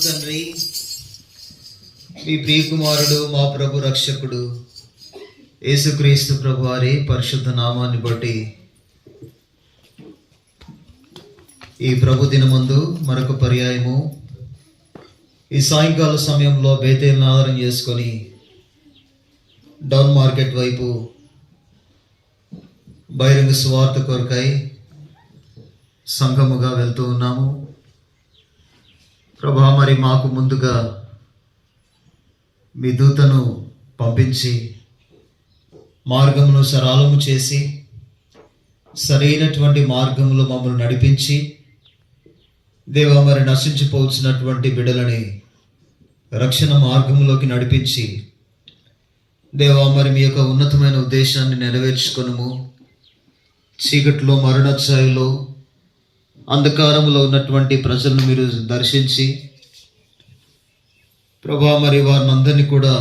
తండ్రి, మీ ప్రియకుమారుడు మా ప్రభు రక్షకుడు యేసుక్రీస్తు ప్రభు వారి పరిశుద్ధ నామాన్ని బట్టి ఈ ప్రభు దినమందు మరొక పర్యాయము ఈ సాయంకాల సమయంలో బేతేలును ఆధారం చేసుకొని డౌన్ మార్కెట్ వైపు బహిరంగ సువార్త కొరకై సంఘముగా వెళ్తూ ఉన్నాము. ప్రభా, మరి మాకు ముందుగా మీ దూతను పంపించి మార్గమును సరళము చేసి సరైనటువంటి మార్గంలో మమ్మల్ని నడిపించి దేవా, మరి నశించిపోవచ్చినటువంటి బిడ్డలని రక్షణ మార్గంలోకి నడిపించి దేవా, మరి మీ యొక్క ఉన్నతమైన ఉద్దేశాన్ని నెరవేర్చుకొనుము. చీకట్లో మరణఛాయలో అంధకారంలో ఉన్నటువంటి ప్రజలను మీరు దర్శించి ప్రభా, మరి వారిని అందరినీ కూడా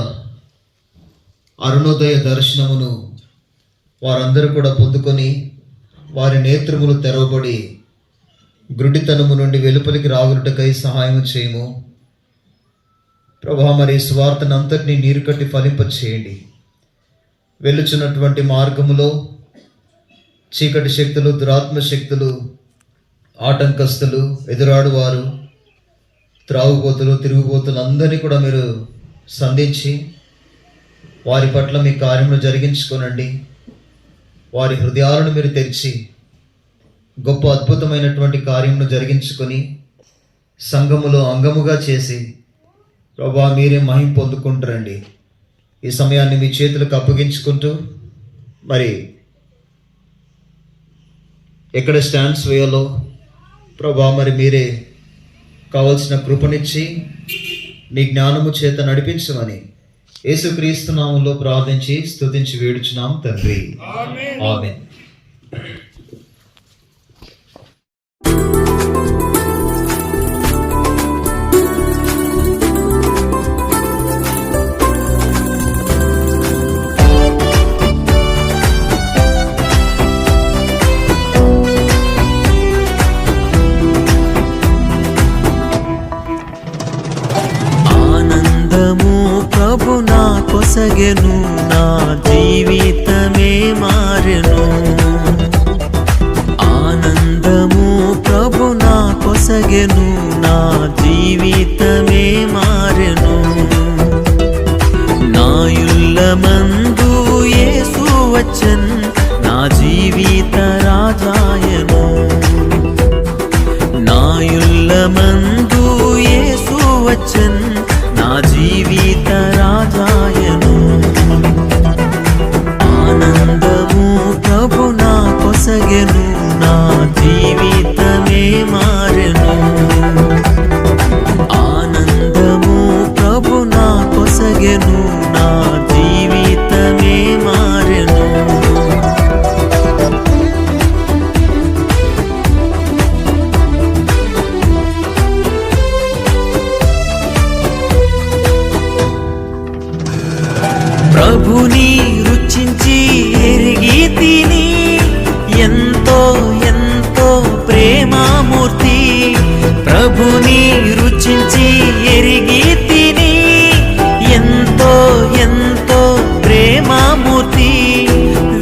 అరుణోదయ దర్శనమును వారందరూ కూడా పొందుకొని వారి నేత్రములు తెరవబడి గ్రుడితనము నుండి వెలుపలికి రాగుటకై సహాయం చేయము ప్రభా. మరి స్వార్థను అంతటినీ నీరు కట్టి ఫలింప చేయండి. వెళ్ళుచున్నటువంటి మార్గములో చీకటి శక్తులు, దురాత్మ శక్తులు, ఆటంకస్తులు, ఎదురాడువారు, త్రాగుబోతులు, తిరుగుబోతులు అందరినీ కూడా మీరు సంధించి వారి పట్ల మీ కార్యమును జరిగించుకోనండి. వారి హృదయాలను మీరు తెరిచి గొప్ప అద్భుతమైనటువంటి కార్యమును జరిగించుకొని సంఘములో అంగముగా చేసి ప్రభా, మీరే మహిమ పొందుకుంటారండి. ఈ సమయాన్ని మీ చేతులకు అప్పగించుకుంటూ మరి ఎక్కడ స్టాండ్స్ వేయాలో ప్రభా, మరి మీరే కావలసిన కృపనిచ్చి నీ జ్ఞానము చేత నడిపించమని యేసుక్రీస్తు నామములో ప్రార్థించి స్తుతించి వేడుచున్నాం తండ్రి, ఆమేన్. కొసగెను నా జీవితమే మారెను. ఆనందము ప్రభు నా కొసగెను నా జీవితమే మారెను. నా యుల్లమందు యేసు వచ్చెన్ నా జీవిత రాజాయను. నా యుల్లమందు యేసు వచ్చెన్ నా జీవిత రాజాయను. ఆనందము ప్రభు నా కొసగెను నా జీవితమే మారెను. ఆనందము ప్రభు నా కొసగెను నా జీవితమే మారెను. ప్రభుని రుచించి ఎరిగి తిని ఎంతో ఎంతో ప్రేమామూర్తి. ప్రభుని రుచించి ఎరిగి తిని ఎంతో ఎంతో ప్రేమామూర్తి.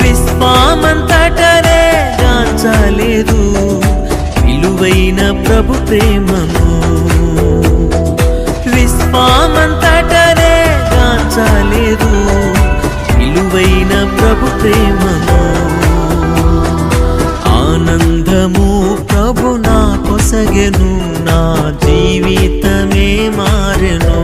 విశ్వమంతటనే గాంచలేదు విలువైన ప్రభు ప్రేమను. విశ్వమంతటనే గాంచలేదు విలువైన ప్రభు ప్రేమను. ఆనందము ప్రభు నా కొసగెను నా జీవితమే మారెను.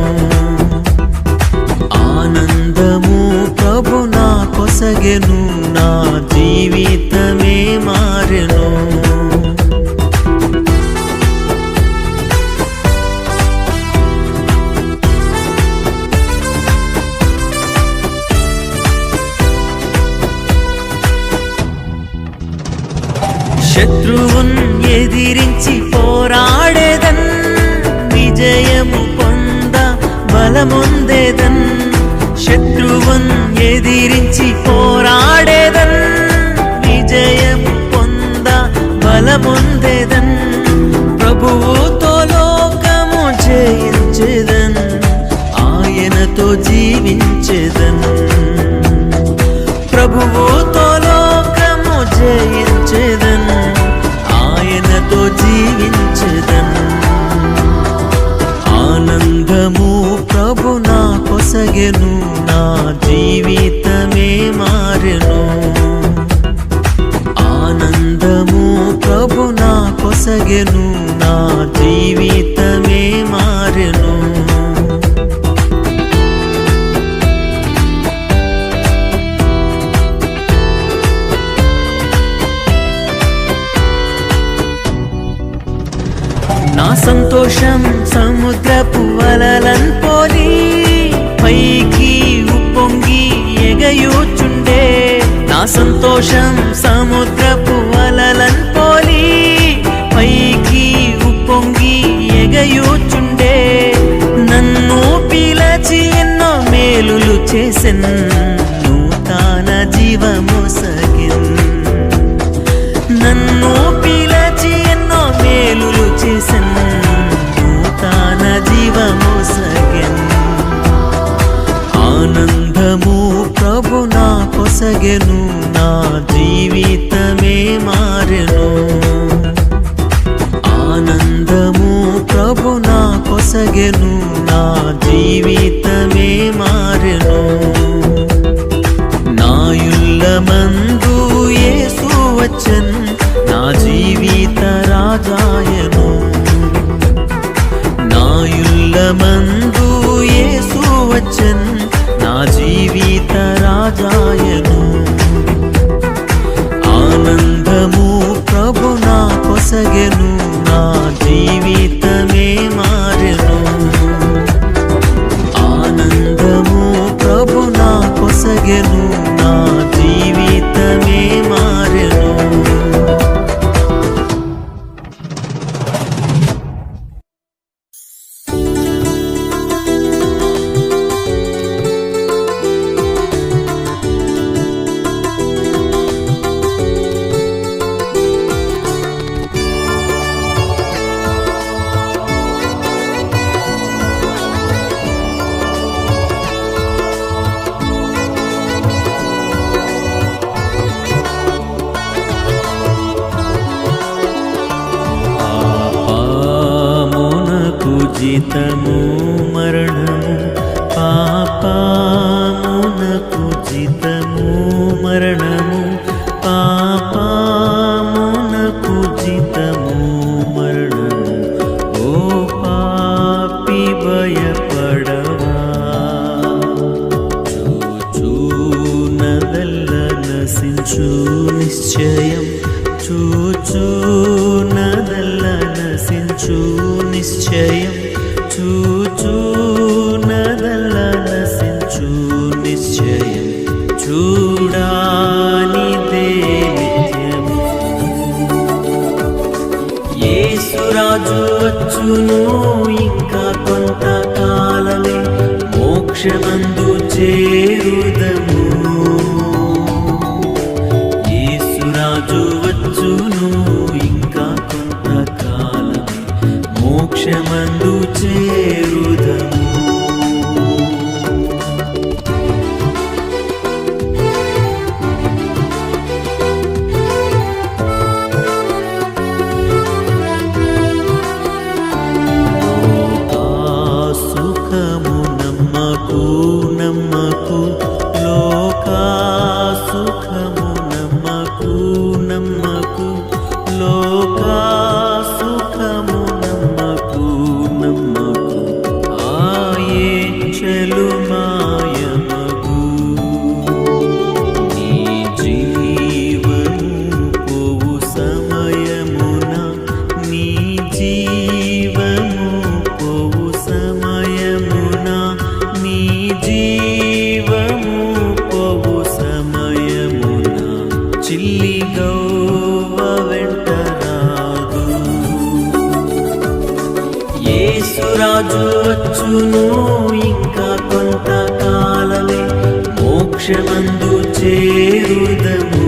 ఆనందము ప్రభు నా కొసగెను నా జీవితమే మారెను. శత్రువున్ ఎదిరించి పోరాడేదన్ విజయము పొంద బలముందేదన్. శత్రువున్ ఎదిరించి పోరాడేదన్ విజయము పొంద బలముందేదన్. ప్రభువుతో లోకము జయించ స్తుతించెదన్. ప్రభువుతో లోకము జయించెదన్, ఆయనతో జీవించెదన్. ఆనందము ప్రభు నా కొసగెను, నా జీవితమే మారెను. ఆనందము ప్రభు నా కొసగెను, నా జీవితమే మారెను. నా సంతోషం సముద్రపు అలలన్ పోలి పైకి ఉప్పొంగి ఎగయూచుండే. నా సంతోషం సముద్రపు అలలన్ పోలి పైకి ఉప్పొంగి ఎగయూచుండే. నన్ను పిలచి ఎన్నో మేలులు చేసెన్, నూతన జీవమొసగెన్. నన్ను పిలచి ఎన్నో మేలులు చేసెన్, నూతన జీవమొసగెన్. ఆనందము ప్రభు నా కొసగెను, నా జీవితమే మారెను. ఆనందము ప్రభు నా కొసగెను, నా జీవితమే మారెను. నా యుల్లమందు యేసు వచ్చెన్, నా జీవిత రాజాయను. నా యుల్లమందు యేసు వచ్చెన్, నా జీవిత రాజాయను. ఆనందము ప్రభు నా కొసగెను, నా జీవితమే మారెను. ఆనందము ప్రభు నా కొసగెను, నా జీవితమే మారెను. జితము మరణము, పాపమునకు జితము మరణము, పాపమునకు జితము మరణము. ఓ పాపి భయపడవా, చూచునదల్ల నశించు నిశ్చయం, చూచునదల్ల నశించు నిశ్చయం, చూచునదల్ల నశించు నిశ్చయం. చూడానిదే నిత్యము యేసురాజు వచ్చును, ఇంకా కొంతకాలమే మోక్షమందు చేరుదము. యేసురాజు వచ్చును, ఇంకా కొంతకాలమే మోక్షమందు చేరుదము. సుఖము నమ్మకు నమ్మకు, లోకా సుఖము నమ్మకు నమ్మకు, లోకా సుఖము నమ్మకు నమ్మకు. ఆయే చెలు మాయమగు, నీ జీవము పోవు సమయమున, నీ జీవము పోవు సమయమున, నీ జీవము పోవు సమయమున. చిల్లి గౌవ వెంటరాదు, యేసురాజు వచ్చును, ఇంకా కొంతకాలమే మోక్షమందు చేరుదము.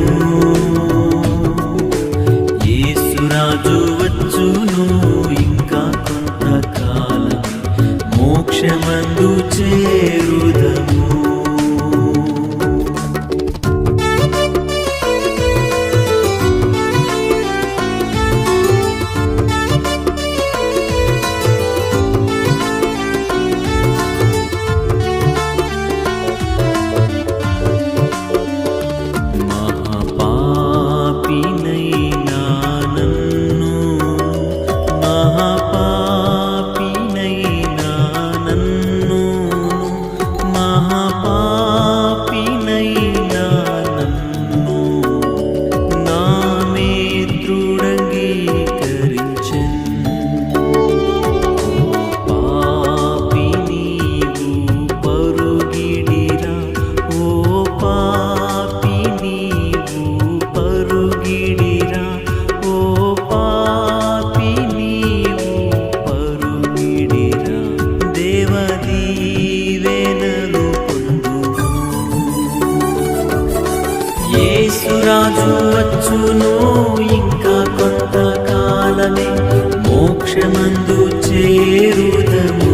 యేసురాజు వచ్చును, ఇంకా కొంతకాలమే మోక్షమందు చేరుదము. వచ్చును ఇంకా కొంతకాలమే మోక్షమందు చేరుదము.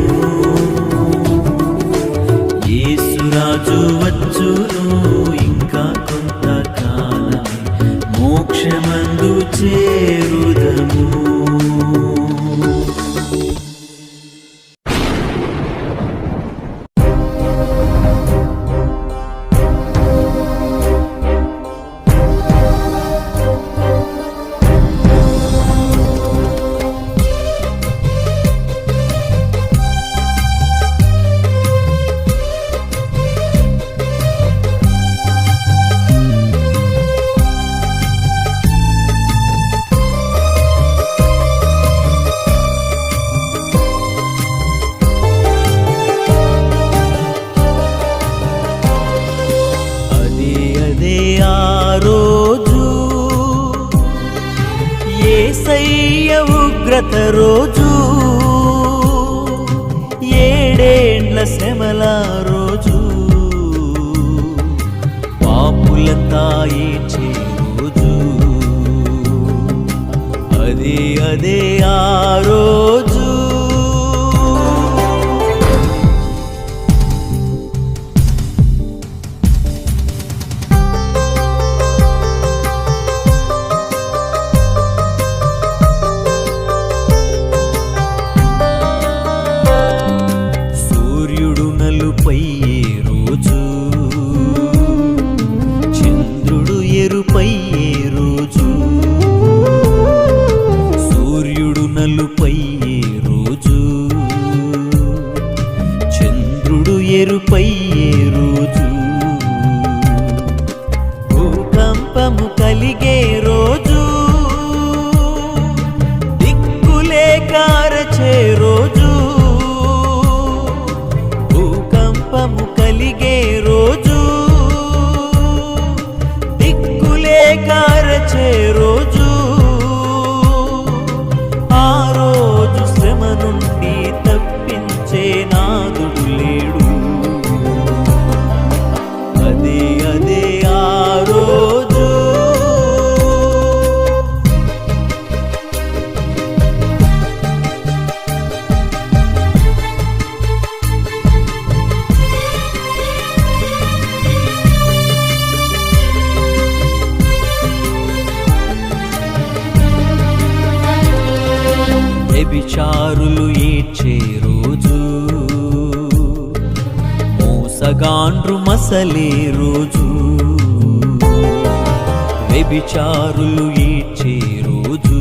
యేసురాజు వచ్చును ఇంకా కొంతకాలమే మోక్షమందు చేరుదము. యేసయ్య ఉగ్రత రోజు, ఏడేండ్ల శ్రమల రోజు, పాపులంతా ఏడ్చే రోజు, అదే ఆ రోజు. ఎరుపయ్యే రోజు, సూర్యుడు నలుపయ్యే రోజు, చంద్రుడు ఎరుపయ్యే రోజు, భూకంపము కలిగే రోజు, దిక్కులే కారచే రోజు, భూకంపము కలిగే రోజు, కారచే రోజు, ఆ రోజు శ్రమ నుండి తప్పించే నాదుడు లేడు, అదే ఆ రోజు. వ్యభిచారులు ఏడ్చే రోజు, మోసగాండ్రు మసలే రోజు, వ్యభిచారులు ఏడ్చే రోజు,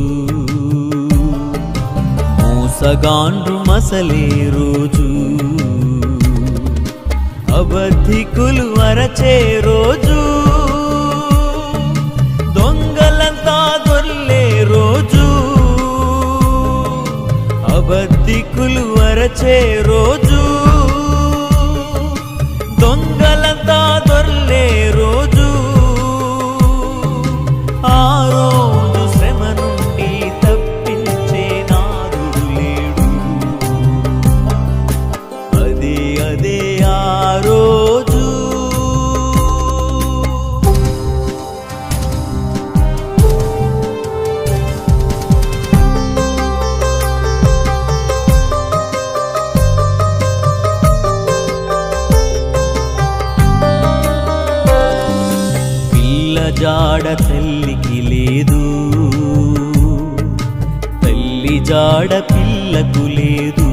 మోసగాండ్రు మసలే రోజు, అబద్ధికులు అరచే రోజు, దొంగలంతా దొర్లే రోజు, అబద్ధికులు అరచే రోజు, దొంగలంతా దొర్లే రోజు, ఆ రోజు శ్రమ నుండి తప్పించే నాదుడు లేడు, అదే ఆ రోజు. జాడ తల్లికి లేదు, తల్లి జాడ పిల్లకు లేదు,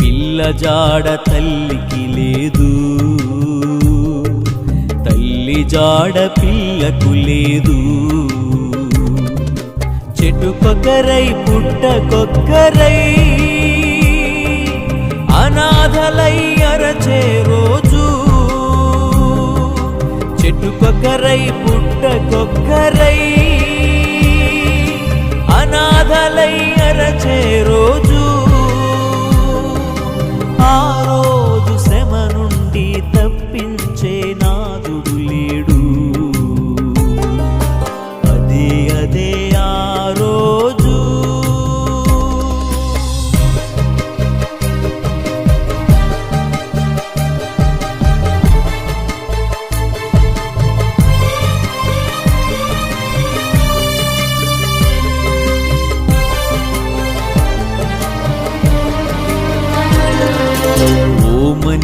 పిల్ల జాడ తల్లికి లేదు, తల్లి జాడ పిల్లకు లేదు, చెట్టుకొక్కరై పుట్టకొక్కరై అనాథలై అరచే రోజు, చెట్టుకొక్కరై పుట్టకొక్కరై అనాథలై అరచే రోజు, ఆ రోజు శ్రమ నుండి తప్పించే నాదుడు లేడు, అదే ఆ రోజు.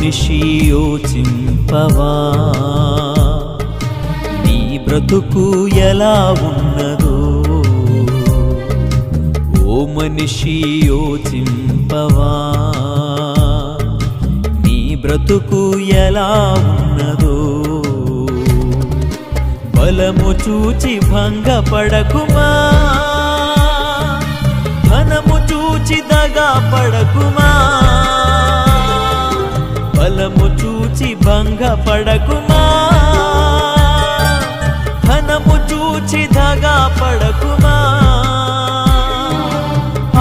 మనిషి యోచింపవా నీ బ్రతుకు ఎలా ఉన్నదో ఓ మనిషి యోచింపవా నీ బ్రతుకు ఎలా ఉన్నదో బలము చూచి భంగపడకుమా ధనము చూచి దగా పడకుమా బలము చూచి భంగపడకుమా ధనము చూచి దగా పడకుమా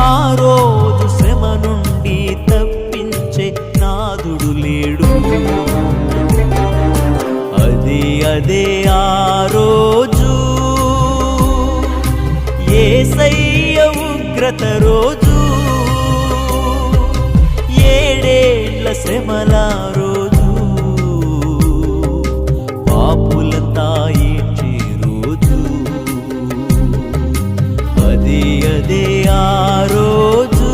ఆ రోజు శ్రమ నుండి తప్పించే నాదుడు లేడు అదే ఆ రోజు యేసయ్య ఉగ్రత రోజు ఏడేళ్ల శ్రమల రోజు పాపులంతా ఏడ్చే రోజు అదే ఆ రోజు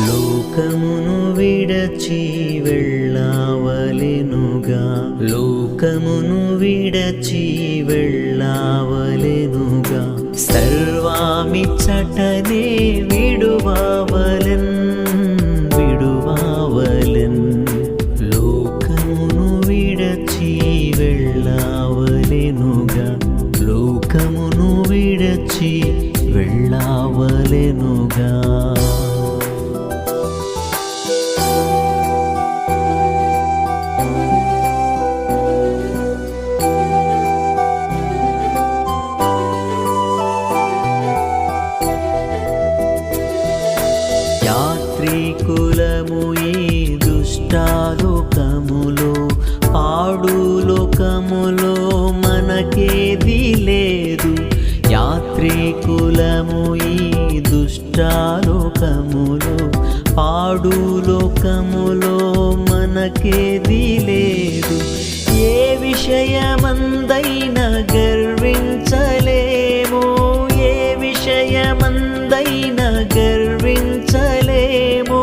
లోకమును విడచి వెళ్ళావలెనుగా లోకమును విడచి వెళ్ళావలెనుగా సర్వామిచ్చటనే విడువావలెన్ లోకమును విడచి వెళ్ళావలెనుగా లోకమును విడచి వెళ్ళావలెనుగా యాత్రికులము ఈ దుష్టాలోకములో పాడులోకములో మనకేది లేదు యాత్రికులము ఈ దుష్టాలోకములో పాడులోకములో మనకేది లేదు ఏ విషయమందైనా గర్వించలేము ఏ విషయమందైనా గర్వించలేము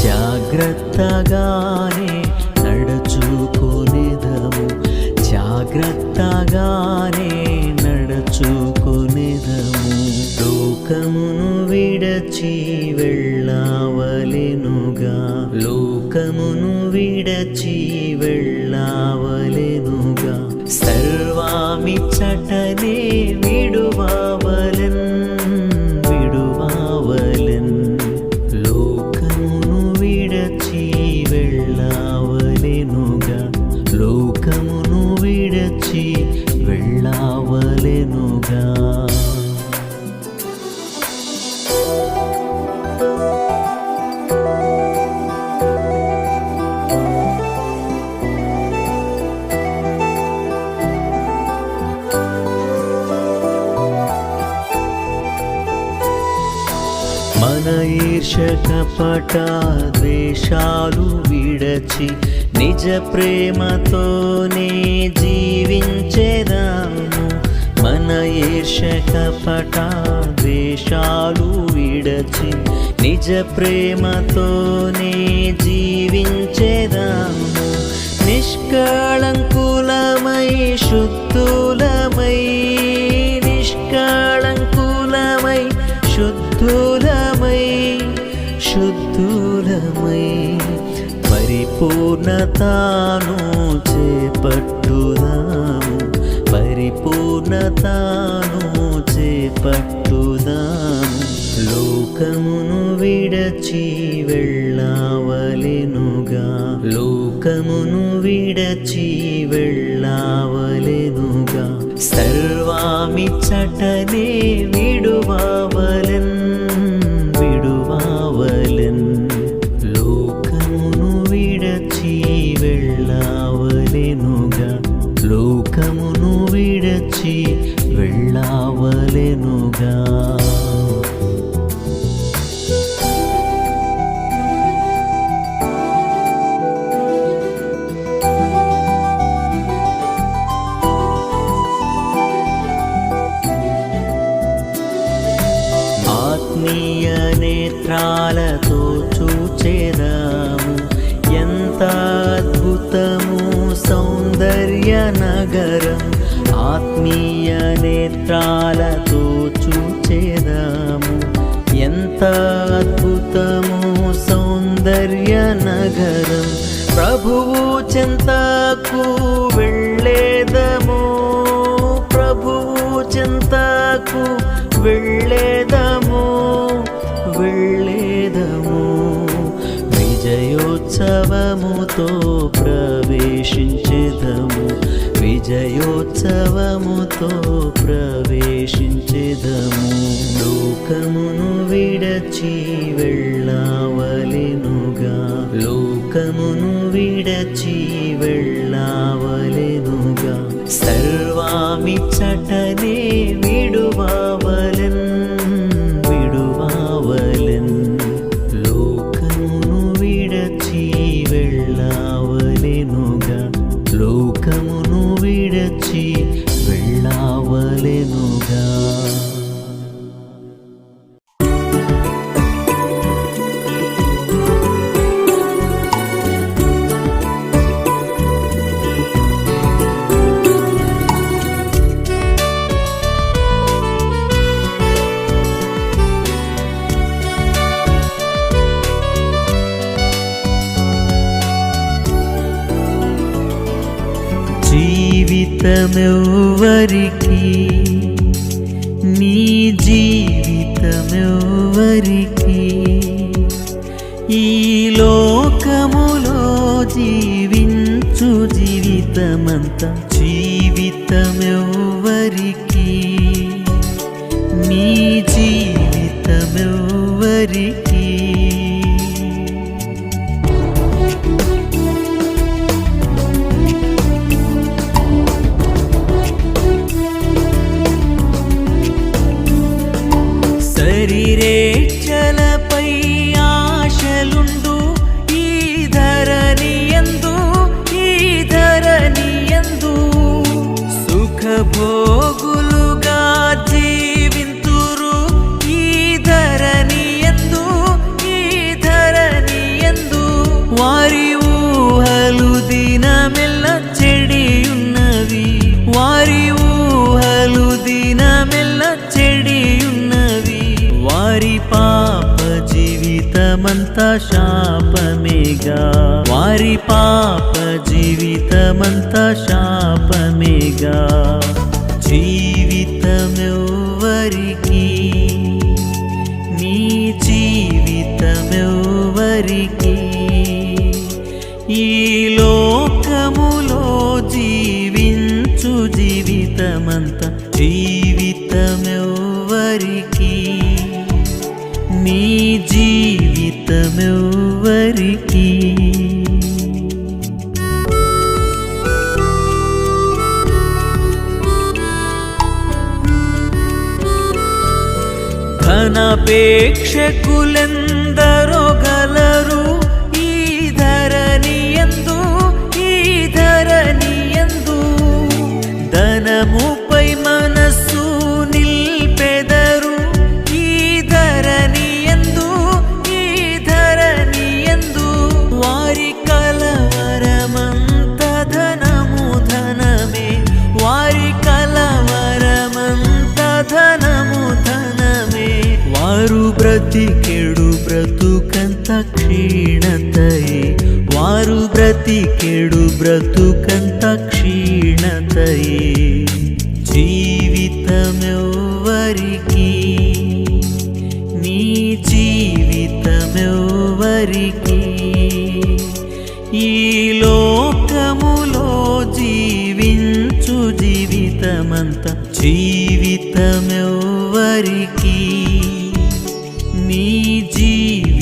జాగ్రత్తగానే నడుచుకొనేదము జాగ్రత్తగానే నడుచుకొనేదము లోకమును విడచి వెళ్ళావలెనుగా లోకమును విడచి వెళ్ళావలెనుగా సర్వామిచ్చటనే విడువావలెన్ లోకమును విడచి వెళ్ళావలెనుగా లోకమును విడచి వెళ్ళావలెనుగా మన ఈర్ష్య కపట ద్వేషాలు విడచి నిజ ప్రేమతోనే జీవించెదాము మన ఈర్ష్య కపట ద్వేషాలు విడచి నిజ ప్రేమతోనే జీవించెదాము నిష్కళంకులమై శుద్ధులమై నిష్కళంకులమై శుద్ధులమై పరిపూర్ణతాను చేపట్టుదాము పరిపూర్ణతాను చేపట్టుదాము లోకమును విడచి వెళ్ళావలెనుగా లోకమును విడచి వెళ్ళావలెనుగా సర్వామిచ్చటనే విడువావలెన్ ఆత్మీయ నేత్రాలతో చూచేదాము. ఎంత అద్భుతము సౌందర్య నగరం, ఆత్మీయ నేత్రాలతో చూచేదాము. ఎంత అద్భుతము సౌందర్య నగరం, ప్రభువు చెంతకు వెళ్ళేదము, ప్రభువు చెంతకు వెళ్ళేదము, వెళ్ళేదము. విజయోత్సవముతో ప్రవేశించెదము, విజయోత్సవముతో ప్రవేశించెదము. లోకమును విడచి వెళ్ళవలెనుగా, లోకమును విడచి వెళ్ళవలెనుగా. సర్వామిచ్చటనే విడువవలెన్, విడువవలెన్. లోకమును విడచి వెళ్ళవలెనుగా, లోకమును విడచి వెళ్ళవలెనుగా. జీవితమెవ్వరికి, నీ జీవితమెవ్వరికి, ఈ లోకములో జీవించు జీవితమంతా. జీవితమెవ్వరికి, నీ జీవితమెవ్వరికి. శరీరేచ్ఛలపై ఆశలుండు ఈ ధరణియందు, ఈ ధరణియందు. సుఖభోగులుగా జీవింతురు ఈ ధరణియందు, ఈ ధరణియందు. వారి ఊహలు దినమెల్ల చెడియున్నవి, వారి ఊహలు దినమెల్ల చెడియున్నవి. వారి పాప జీవితమంతా శాపమేగా, వారి పాప జీవితమంతా శాపమేగా. జీవితమెవ్వరికి, నీ జీవితమెవ్వరికి, ఈ లోకములో జీవించు జీవితమంతా. జీవితమెవ్వరికి, నీ జీవితమెవ్వరికి. ధనాపేక్షకులెందరో గలరు ఈ ధరణియందు, ఈ ధరణియందు. ధనముపై మనస్సు నిల్పెదరు ఈ ధరణియందు, ఈ ధరణియందు. వారి కలవరమంత ధనము ధనమే, వారి కలవరమంత ధనము ధనమే. వారు బ్రతికెడు బ్రతుకంత క్షీణతయే, వారు బ్రతికెడు బ్రతుకంత క్షీణతయే. జీవితమెవ్వరికి, నీ జీవితమెవ్వరికి, ఈ లోకములో జీవించు జీవితమంతా. జీవితమెవ్వరికి, నీ జీవితమెవ్వరికి.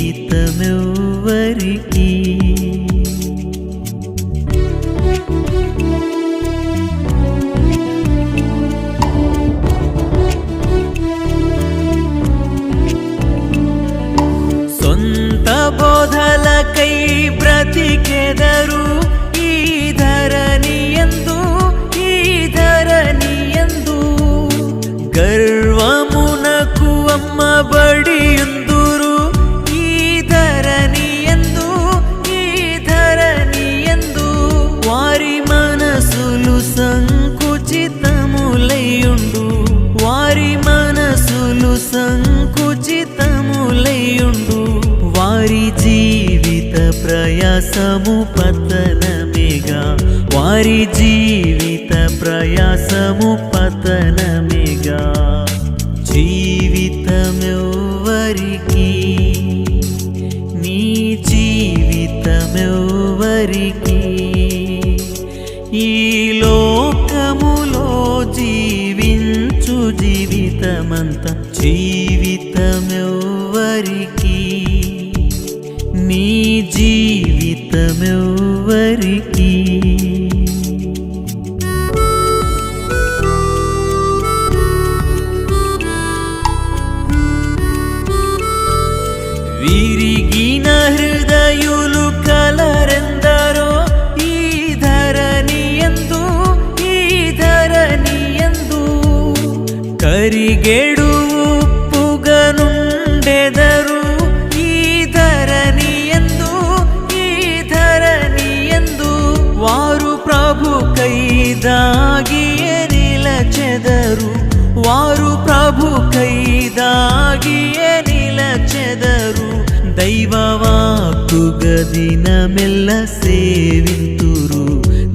సొంత బోధలకై బ్రతికెదరు ఈ ధరణియందు, ఈ ధరణియందు. గర్వమునకు అమ్మబడి ప్రయాసము పతనమేగా, వారి జీవిత ప్రయాసము పతనమేగా. జీవితమెవ్వరికి, నీ జీవితమెవ్వరికి, ఈ లోకములో జీవించు జీవితమంతా జీవితమెవ్వరికి, నీ జీవితమెవ్వరికి. విరిగిన హృదయులు కలరెందరో ఈ ధరణియందు, ఈ ధరణియందు. కరిగేడు ఉప్పుగనుండెదరు ఈ ధరణియందు, ఈ ధరణియందు. వారు ప్రభుకై దాగియ నిలచెదరు, వారు ప్రభుకై దాగియ నిలచెదరు. దైవవాక్కుగ దినమెల్ల సేవింతురు,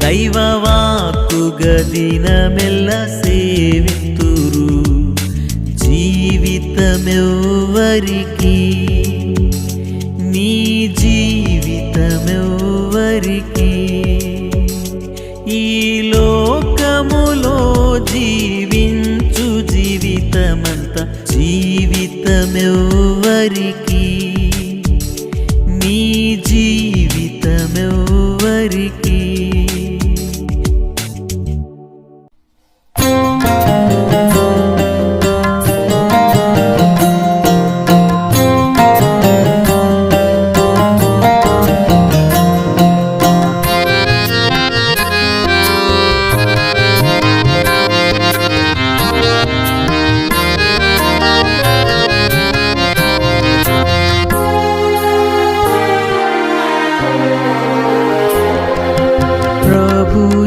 దైవవాక్కుగ దినమెల్ల సేవింతురు. జీవితమెవ్వరికి, నీ జీవితమెవ్వరికి, ఈ లోకములో జీవించు జీవితమంతా జీవితమెవ్వరికి, నీ జీవితమెవ్వరికి.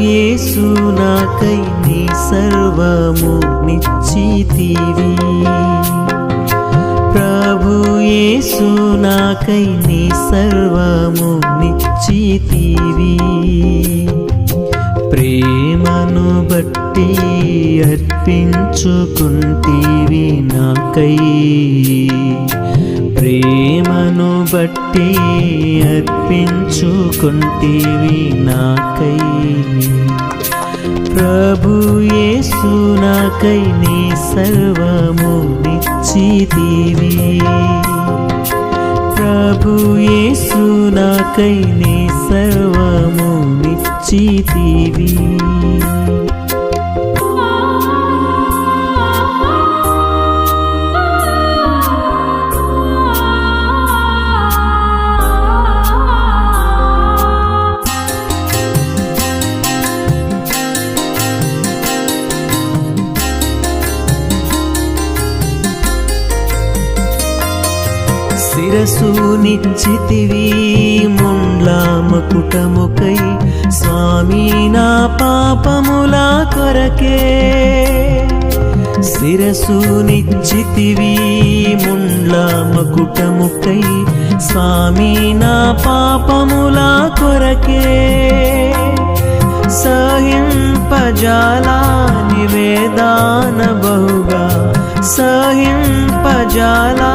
యేసు నాకై నీ సర్వము నిశ్చితివి, ప్రభు యేసు నాకై నీ సర్వము నిశ్చితివి. ప్రేమను బట్టి అర్పించుకుంటివి నాకై, ప్రేమను బట్టి అర్పించుకుంటివి నాకై. ప్రభు యేసు నాకై నీ సర్వము నిశ్చితివి, ప్రభు యేసు నాకై నీ సర్వము నిశ్చితివి. శిరసు నిశ్చితివి ముండ్ల మకుటముకై, స్వామి నా పాపముల కొరకే. శిరసు నిశ్చితివి ముండ్ల మకుటముకై, స్వామి నా పాపముల కొరకే. సహింపజాలా నివేదన బహుగా, సహింపజాలా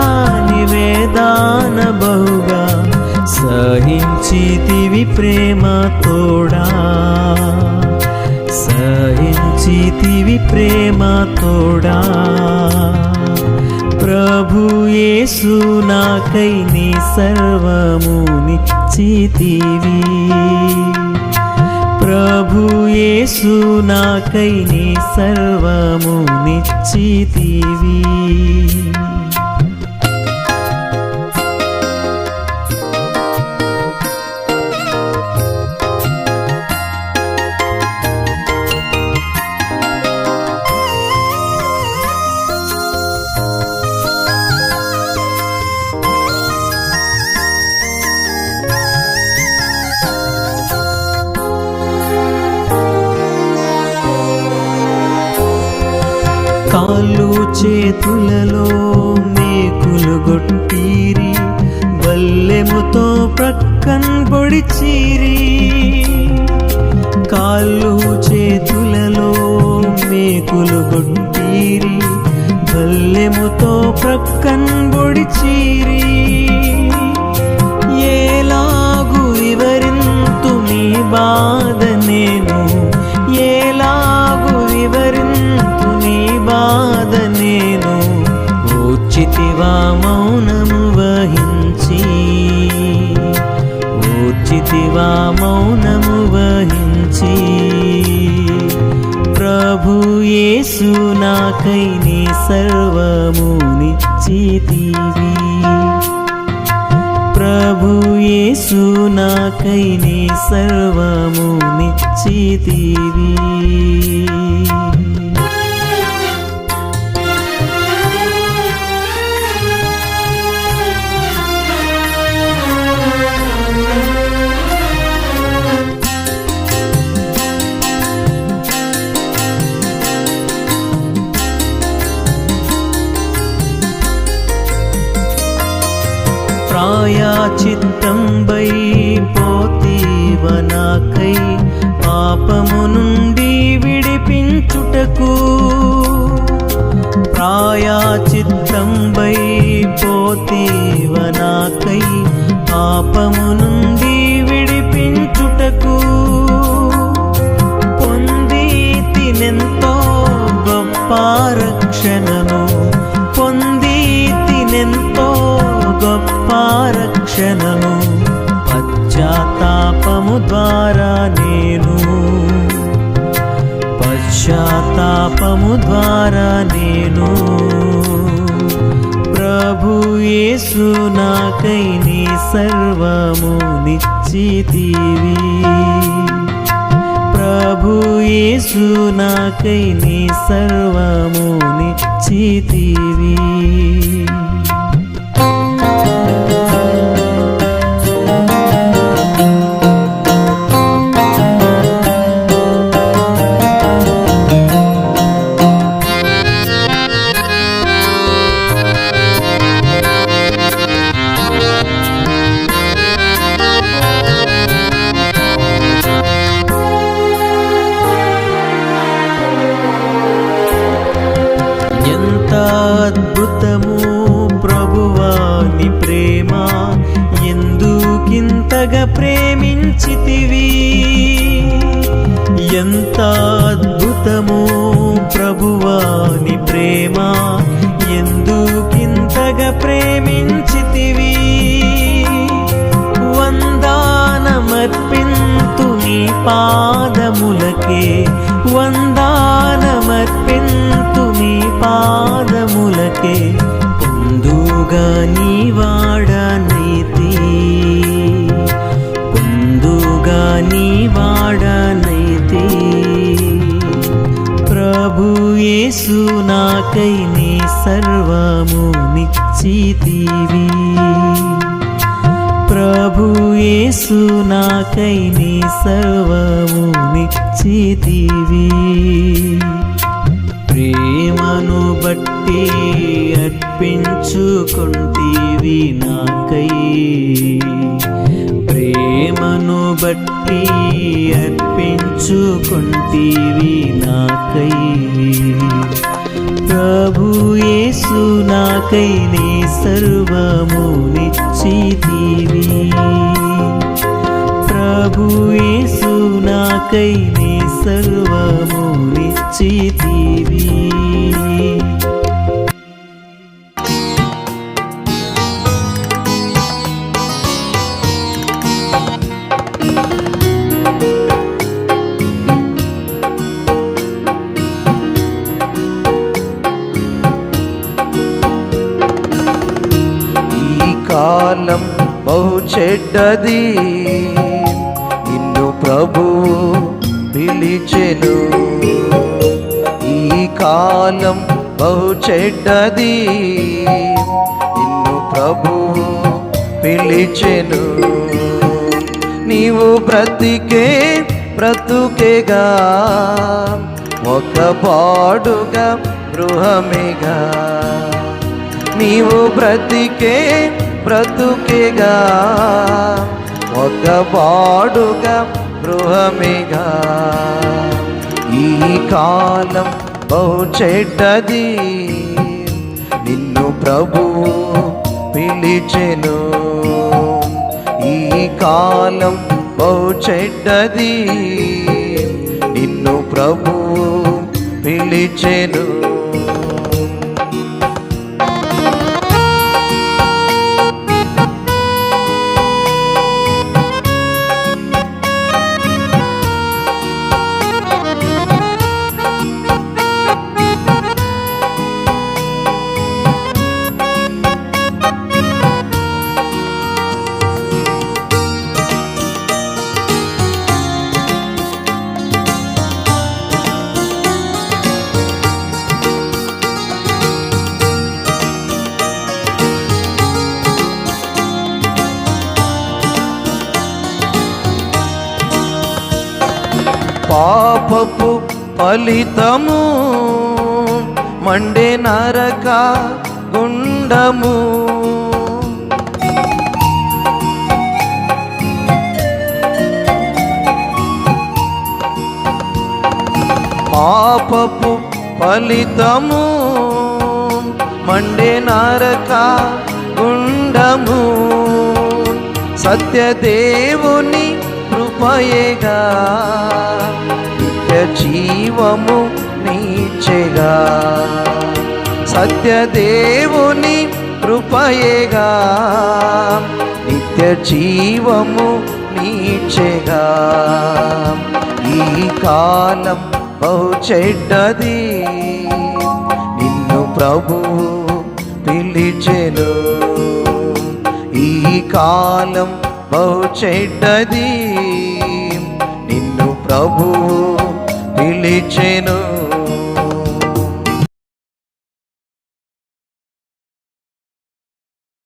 నివేదన బహుగా. సహించితివి ప్రేమ తోడా, సహించితివి ప్రేమ తోడా. ప్రభు యేసు నాకై నీ సర్వము నిశ్చితివి, ప్రభు యేసు నాకై నీ సర్వము నిశ్చితివి. కాళ్ళు చేతులలో మేకులు గొట్టిరి, బల్లెముతో ప్రక్కన్ పొడిచిరి, కాళ్ళు చేతులలో మేకులు కొట్టిరి, బల్లెముతో ప్రక్కన్ పొడిచిరి. ఏలాగు వివరింతు నీ బాధ నేను, ఏలాగు వివరింతు నీ బాధ నేను, ఓర్చితివా మౌనము వహించి, ఓర్చితివా మౌనము వహించి. ప్రభు యేసు నాకై నీ సర్వము నిశ్చితివి, ప్రభు యేసు నాకై నీ సర్వము నిశ్చితివి. ప్రాయచిత్తంబై పోతీవ నాకై, పాపము నుండి విడిపించుటకు. ప్రాయచిత్తంబై పోతీవ నాకై, పాపము నుండి విడిపించుటకు. పొంది తినెంతో గొప్ప రక్షణను, పొంది తినెంతో గొప్ప రక్షణను, పశ్చాత్తాపము ద్వారా నేను, పశ్చాత్తాపము ద్వారా నేను. ప్రభు యేసు నాకై నీ సర్వము నిశ్చితివి, ప్రభు యేసు నాకై నీ సర్వము నిశ్చితివి. అద్భుతము ప్రభువా నీ ప్రేమ, ఎందుకింతగా ప్రేమించితివి. ఎంత అద్భుతము ప్రభువా నీ ప్రేమ, ఎందుకింతగా ప్రేమించితివి. వందనమర్పింతు నీ పాదములకే, వందనమర్పింతు నీ పాదములకే. పొందుగా నీ వాడనైతి, పొందుగా నీ వాడనైతి. ప్రభు యేసు నాకై నీ సర్వము నిశ్చితివి, ప్రభు యేసు నాకై నీ సర్వము నిశ్చితివి. ప్రేమను బట్టి అర్పించుకొంటివి నాకై, ప్రేమను బట్టి అర్పించుకొంటివి నాకై. ప్రభు యేసు నాకై నీ సర్వము నిశ్చితివి, ప్రభు యేసు నాకై నీ సర్వము నిశ్చితివి. కాలం బహు చెడ్డది, నిన్ను ప్రభువు పిలిచెను. ఈ కాలం బహు చెడ్డది, నిన్ను ప్రభువు పిలిచెను. నీవు బ్రతుకేగా ఒక పాడుగా గృహమేగా, నీవు బ్రతుకేగా ఒక బాడుగా గృహమేగా ఈ కాలం బహు చెడ్డది నిన్ను ప్రభువు పిలిచెను ఈ కాలం బహు చెడ్డది నిన్ను ప్రభువు పిలిచెను పాపపు ఫలితము మండే నరక గుండము పాపపు ఫలితము మండే నరక గుండము సత్యదేవుని కృపయేగా నిత్య జీవము నీచెగా సత్యదేవుని కృపయేగా నిత్య జీవము నీచెగా ఈ కాలం బహు చెడ్డది నిన్ను ప్రభువు పిలిచెను ఈ కాలం బహు చెడ్డది నిన్ను ప్రభువు పిలిచెను